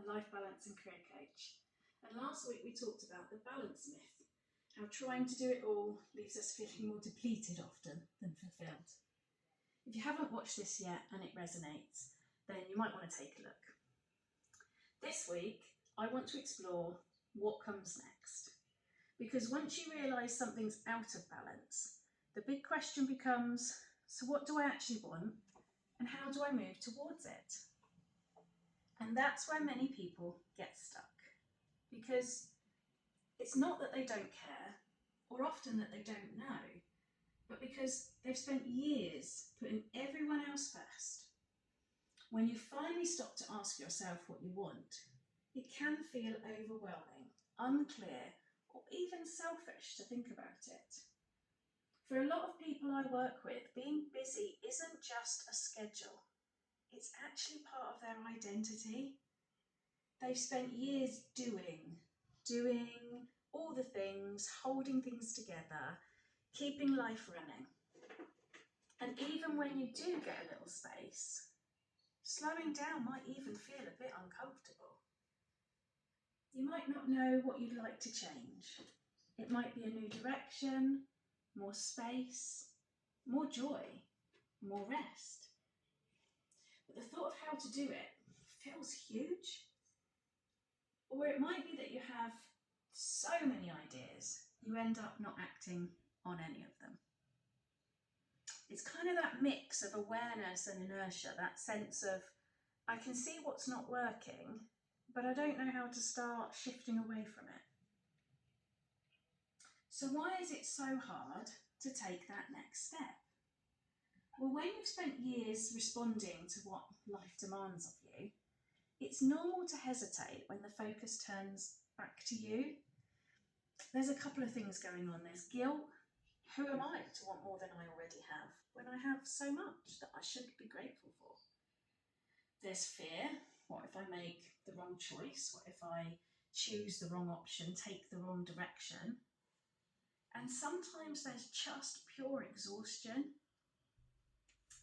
life balance and career coach. And last week we talked about the balance myth, how trying to do it all leaves us feeling more depleted often than fulfilled. If you haven't watched this yet and it resonates, then you might want to take a look. This week, I want to explore what comes next. Because once you realise something's out of balance, the big question becomes, so what do I actually want and how do I move towards it? And that's where many people get stuck. Because it's not that they don't care, or often that they don't know, but because they've spent years putting everyone else first. When you finally stop to ask yourself what you want, it can feel overwhelming, unclear, or even selfish to think about it. For a lot of people I work with, being busy isn't just a schedule. It's actually part of their identity. They've spent years doing all the things, holding things together, keeping life running. And even when you do get a little space, slowing down might even feel a bit uncomfortable. You might not know what you'd like to change. It might be a new direction, more space, more joy, more rest. But the thought of how to do it feels huge. Or it might be that you have so many ideas, you end up not acting on any of them. It's kind of that mix of awareness and inertia, that sense of, I can see what's not working, but I don't know how to start shifting away from it. So why is it so hard to take that next step? Well, when you've spent years responding to what life demands of you, it's normal to hesitate when the focus turns back to you. There's a couple of things going on. There's guilt. Who am I to want more than I already have when I have so much that I should be grateful for? There's fear. What if I make the wrong choice? What if I choose the wrong option, take the wrong direction? And sometimes there's just pure exhaustion.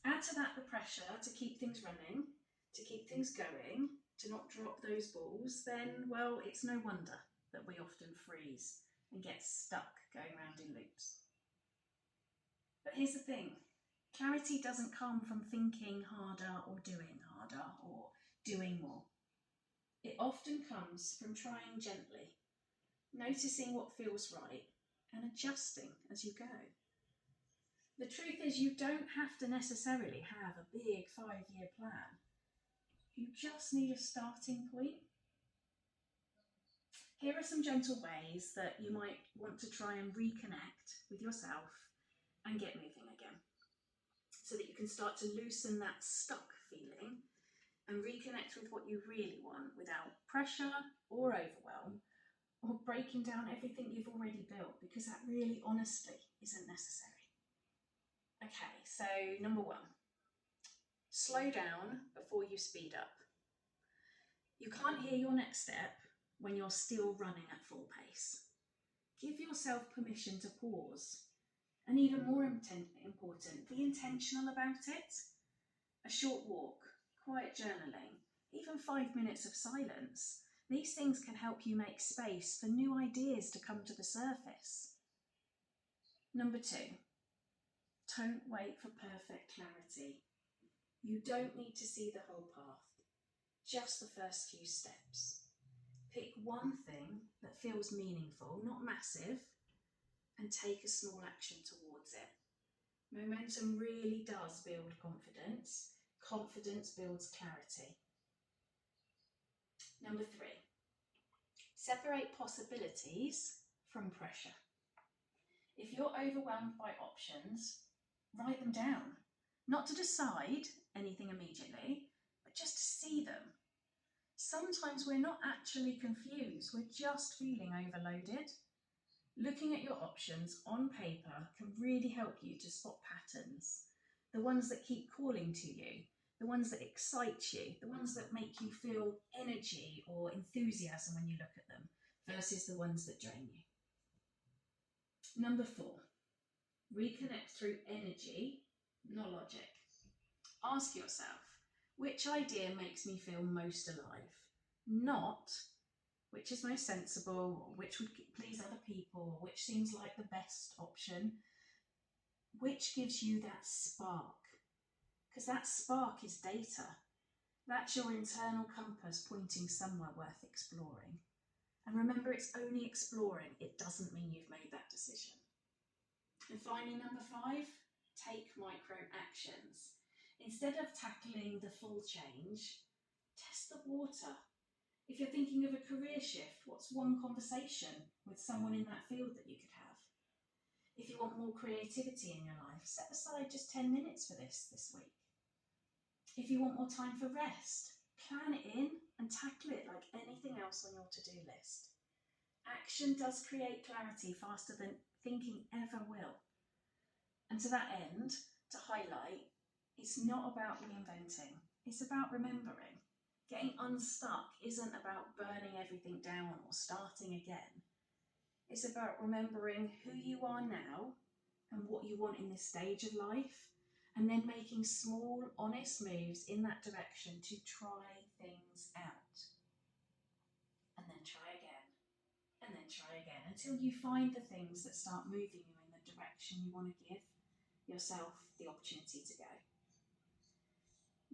Add to that the pressure to keep things running, to keep things going, to not drop those balls, then, well, it's no wonder that we often freeze and get stuck going round in loops. But here's the thing, clarity doesn't come from thinking harder or doing more. It often comes from trying gently, noticing what feels right and adjusting as you go. The truth is you don't have to necessarily have a big 5-year plan. You just need a starting point. Here are some gentle ways that you might want to try and reconnect with yourself and get moving again, so that you can start to loosen that stuck feeling and reconnect with what you really want without pressure or overwhelm or breaking down everything you've already built, because that really honestly isn't necessary. Okay, so number 1. Slow down before you speed up. You can't hear your next step when you're still running at full pace. Give yourself permission to pause. And even more important, be intentional about it. A short walk, quiet journaling, even 5 minutes of silence. These things can help you make space for new ideas to come to the surface. Number 2, don't wait for perfect clarity. You don't need to see the whole path, just the first few steps. Pick one thing that feels meaningful, not massive, and take a small action towards it. Momentum really does build confidence. Confidence builds clarity. Number 3, separate possibilities from pressure. If you're overwhelmed by options, write them down. Not to decide anything immediately, but just to see them. Sometimes we're not actually confused, we're just feeling overloaded. Looking at your options on paper can really help you to spot patterns. The ones that keep calling to you, the ones that excite you, the ones that make you feel energy or enthusiasm when you look at them, versus the ones that drain you. Number 4, reconnect through energy, not logic. Ask yourself, which idea makes me feel most alive? not which is most sensible, or which would please other people, or which seems like the best option, which gives you that spark. Because that spark is data. That's your internal compass pointing somewhere worth exploring. And remember, it's only exploring. It doesn't mean you've made that decision. And finally, number 5, take micro actions. Instead of tackling the full change, test the water. If you're thinking of a career shift, what's one conversation with someone in that field that you could have? If you want more creativity in your life, set aside just 10 minutes for this week. If you want more time for rest, plan it in and tackle it like anything else on your to-do list. Action does create clarity faster than thinking ever will. And to that end, to highlight, it's not about reinventing, it's about remembering. Getting unstuck isn't about burning everything down or starting again. It's about remembering who you are now and what you want in this stage of life, and then making small, honest moves in that direction to try things out. And then try again, and then try again, until you find the things that start moving you in the direction you want to give yourself the opportunity to go.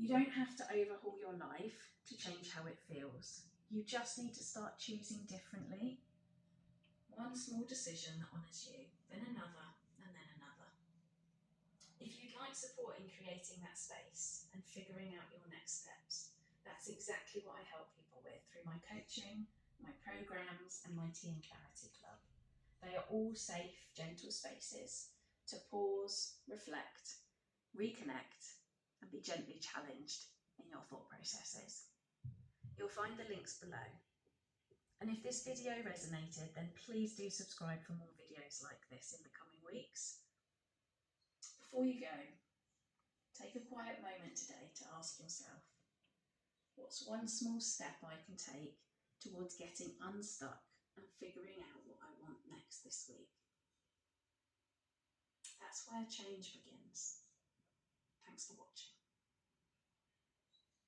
You don't have to overhaul your life to change how it feels. You just need to start choosing differently. One small decision that honours you, then another, and then another. If you'd like support in creating that space and figuring out your next steps, that's exactly what I help people with through my coaching, my programs, and my Tea and Clarity Club. They are all safe, gentle spaces to pause, reflect, reconnect, and be gently challenged in your thought processes. You'll find the links below. And if this video resonated, then please do subscribe for more videos like this in the coming weeks. Before you go, take a quiet moment today to ask yourself, what's one small step I can take towards getting unstuck and figuring out what I want next this week? That's where change begins. Thanks for watching.